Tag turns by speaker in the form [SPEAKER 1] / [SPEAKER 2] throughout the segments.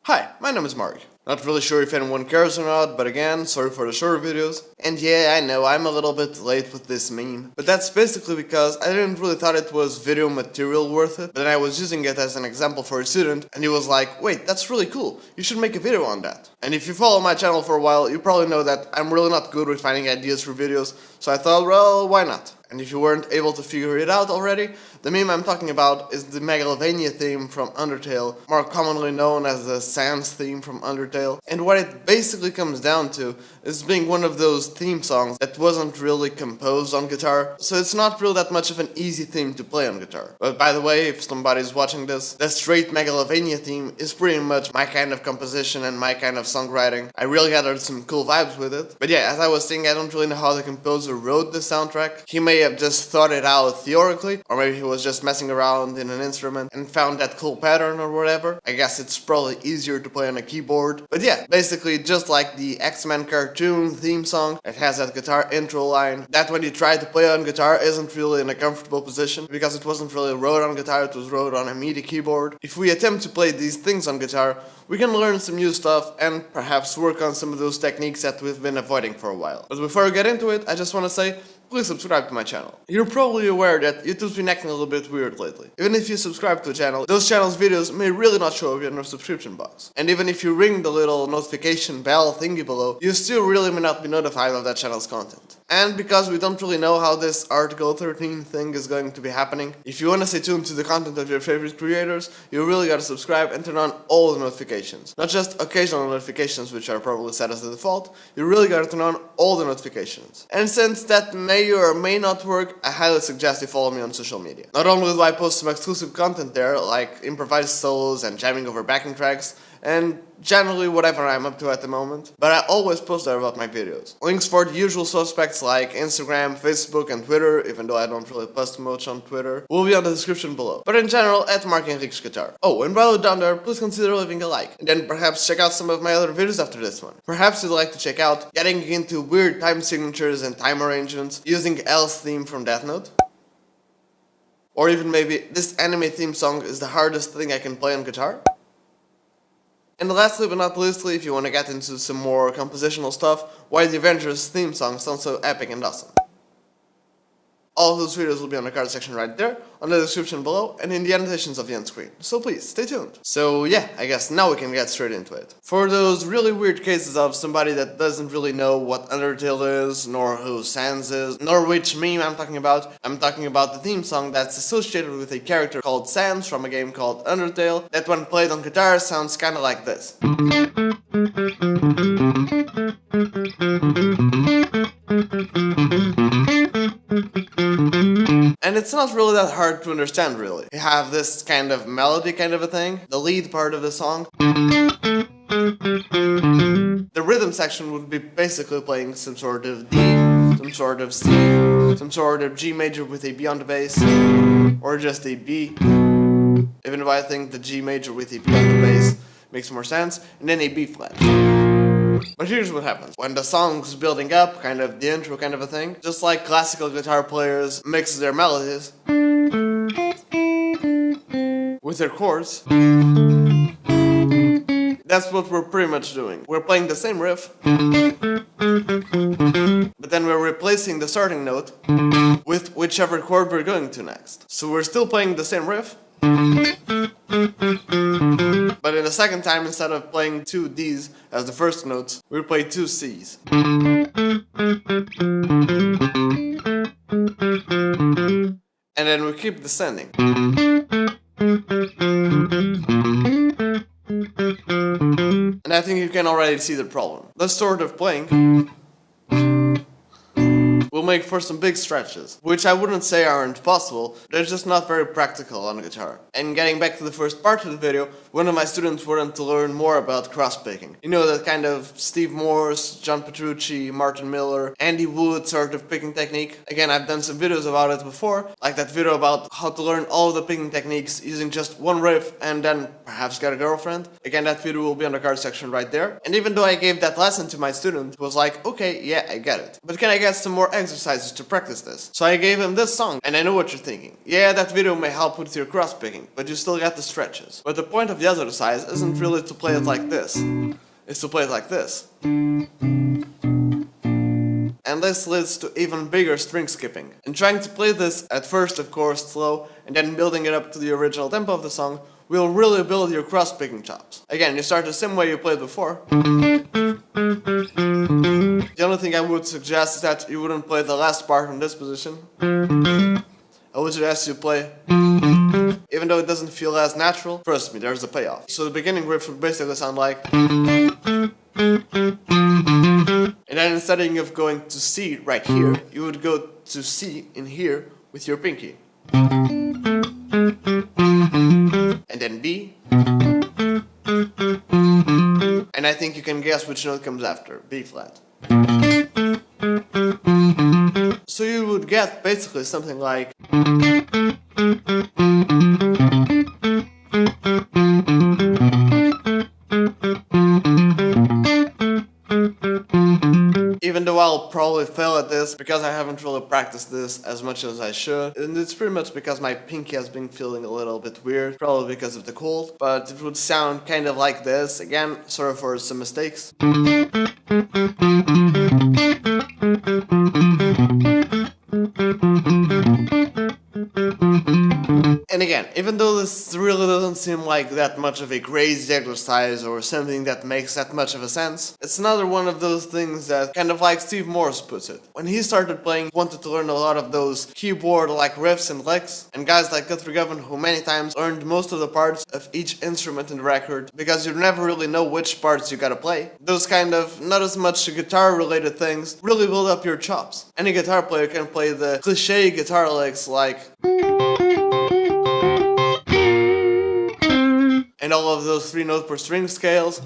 [SPEAKER 1] Hi, my name is Mark. Not really sure if anyone cares or not, but again, sorry for the shorter videos. And yeah, I know, I'm a little bit late with this meme. But that's basically because I didn't really thought it was video material worth it. But then I was using it as an example for a student, and he was like, wait, that's really cool, you should make a video on that. And if you follow my channel for a while, you probably know that I'm really not good with finding ideas for videos, so I thought, well, why not? And if you weren't able to figure it out already, the meme I'm talking about is the Megalovania theme from Undertale, more commonly known as the SANS theme from Undertale. And what it basically comes down to is being one of those theme songs that wasn't really composed on guitar, so it's not really that much of an easy theme to play on guitar. But by the way, if somebody's watching this, the straight Megalovania theme is pretty much my kind of composition and my kind of songwriting. I really gathered some cool vibes with it. But yeah, as I was saying, I don't really know how the composer wrote the soundtrack. He may have just thought it out theoretically, or maybe he was just messing around in an instrument and found that cool pattern or whatever. I guess it's probably easier to play on a keyboard. But yeah, basically just like the X-Men cartoon theme song, it has that guitar intro line that when you try to play on guitar isn't really in a comfortable position because it wasn't really wrote on guitar, it was wrote on a MIDI keyboard. If we attempt to play these things on guitar, we can learn some new stuff and perhaps work on some of those techniques that we've been avoiding for a while. But before I get into it, I just want to say, please subscribe to my channel. You're probably aware that YouTube's been acting a little bit weird lately. Even if you subscribe to a channel, those channels' videos may really not show up in your subscription box. And even if you ring the little notification bell thingy below, you still really may not be notified of that channel's content. And because we don't really know how this Article 13 thing is going to be happening, if you want to stay tuned to the content of your favorite creators, you really gotta subscribe and turn on all the notifications. Not just occasional notifications, which are probably set as the default, you really gotta turn on all the notifications. And since that may or may not work, I highly suggest you follow me on social media. Not only do I post some exclusive content there, like improvised solos and jamming over backing tracks, and generally whatever I'm up to at the moment, but I always post there about my videos. Links for the usual suspects like Instagram, Facebook, and Twitter, even though I don't really post much on Twitter, will be on the description below. But in general, at Mark Henrique's Guitar. Oh, and while you're down there, please consider leaving a like, and then perhaps check out some of my other videos after this one. Perhaps you'd like to check out getting into weird time signatures and time arrangements using L's theme from Death Note. Or even maybe this anime theme song is the hardest thing I can play on guitar. And lastly but not leastly, if you want to get into some more compositional stuff, why the Avengers theme song sounds so epic and awesome. All of those videos will be on the card section right there, on the description below, and in the annotations of the end screen. So please, stay tuned. So yeah, I guess now we can get straight into it. For those really weird cases of somebody that doesn't really know what Undertale is, nor who SANS is, nor which meme I'm talking about the theme song that's associated with a character called SANS from a game called Undertale, that when played on guitar sounds kinda like this. And it's not really that hard to understand, really. You have this kind of melody kind of a thing, the lead part of the song. The rhythm section would be basically playing some sort of D, some sort of C, some sort of G major with a B on the bass, or just a B. Even though I think the G major with a B on the bass makes more sense, and then a B flat. But here's what happens. When the song's building up, kind of the intro kind of a thing, just like classical guitar players mix their melodies with their chords, that's what we're pretty much doing. We're playing the same riff, but then we're replacing the starting note with whichever chord we're going to next. So we're still playing the same riff, but in the second time, instead of playing two Ds as the first notes, we play two Cs. And then we keep descending. And I think you can already see the problem. This sort of playing will make for some big stretches, which I wouldn't say aren't possible, they're just not very practical on guitar. And getting back to the first part of the video, one of my students wanted to learn more about cross-picking. You know, that kind of Steve Morse, John Petrucci, Martin Miller, Andy Wood sort of picking technique. Again, I've done some videos about it before, like that video about how to learn all the picking techniques using just one riff and then perhaps get a girlfriend. Again, that video will be on the card section right there. And even though I gave that lesson to my student, who was like, okay, yeah, I get it. But can I get some more exercise exercises to practice this. So I gave him this song, and I know what you're thinking. Yeah, that video may help with your cross picking, but you still got the stretches. But the point of the exercise isn't really to play it like this. It's to play it like this. And this leads to even bigger string skipping. And trying to play this at first, of course, slow, and then building it up to the original tempo of the song will really build your cross-picking chops. Again, you start the same way you played before. The only thing I would suggest is that you wouldn't play the last part in this position. I would suggest you play, even though it doesn't feel as natural, trust me, there's a payoff. So the beginning riff would basically sound like, and then instead of going to C right here, you would go to C in here with your pinky. And then B. And I think you can guess which note comes after, B flat. So you would get basically something like, even though I'll probably fail at this because I haven't really practiced this as much as I should, and it's pretty much because my pinky has been feeling a little bit weird, probably because of the cold, but it would sound kind of like this. Again, sorry for some mistakes. And again, even though this really doesn't seem like that much of a crazy exercise or something that makes that much of a sense, it's another one of those things that kind of like Steve Morse puts it. When he started playing, he wanted to learn a lot of those keyboard-like riffs and licks, and guys like Guthrie Govan, who many times learned most of the parts of each instrument in the record, because you never really know which parts you gotta play. Those kind of, not as much guitar-related things, really build up your chops. Any guitar player can play the cliche guitar licks like, and all of those 3 note per string scales.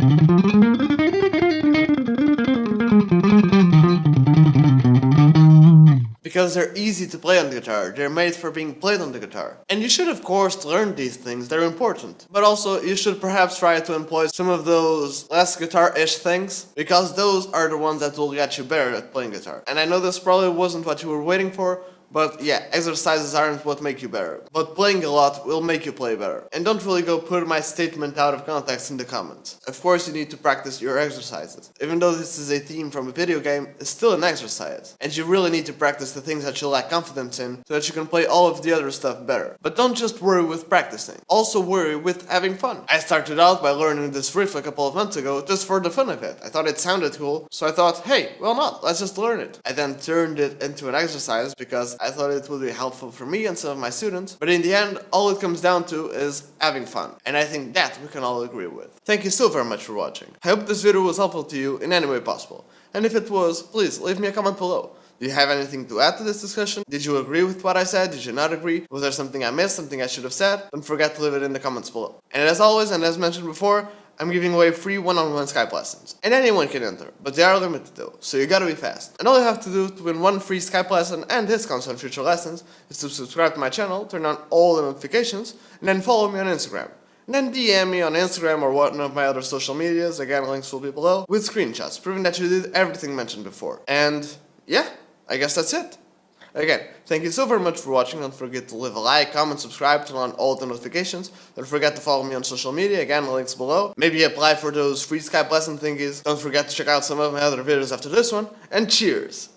[SPEAKER 1] Because they're easy to play on the guitar, they're made for being played on the guitar. And you should of course learn these things, they're important. But also you should perhaps try to employ some of those less guitar-ish things, because those are the ones that will get you better at playing guitar. And I know this probably wasn't what you were waiting for, but yeah, exercises aren't what make you better. But playing a lot will make you play better. And don't really go put my statement out of context in the comments. Of course you need to practice your exercises. Even though this is a theme from a video game, it's still an exercise. And you really need to practice the things that you lack confidence in, so that you can play all of the other stuff better. But don't just worry with practicing. Also worry with having fun. I started out by learning this riff a couple of months ago just for the fun of it. I thought it sounded cool, so I thought, hey, why not? Let's just learn it. I then turned it into an exercise because I thought it would be helpful for me and some of my students, but in the end, all it comes down to is having fun, and I think that we can all agree with. Thank you so very much for watching. I hope this video was helpful to you in any way possible, and if it was, please leave me a comment below. Do you have anything to add to this discussion? Did you agree with what I said? Did you not agree? Was there something I missed, something I should have said? Don't forget to leave it in the comments below. And as always, and as mentioned before, I'm giving away free one-on-one Skype lessons. And anyone can enter, but they are limited though, so you gotta be fast. And all you have to do to win one free Skype lesson and discounts on future lessons is to subscribe to my channel, turn on all the notifications, and then follow me on Instagram. And then DM me on Instagram or one of my other social medias, again links will be below, with screenshots proving that you did everything mentioned before. And yeah, I guess that's it. Again, thank you so very much for watching. Don't forget to leave a like, comment, subscribe, turn on all the notifications. Don't forget to follow me on social media, again, the links below. Maybe apply for those free Skype lesson thingies. Don't forget to check out some of my other videos after this one, and cheers!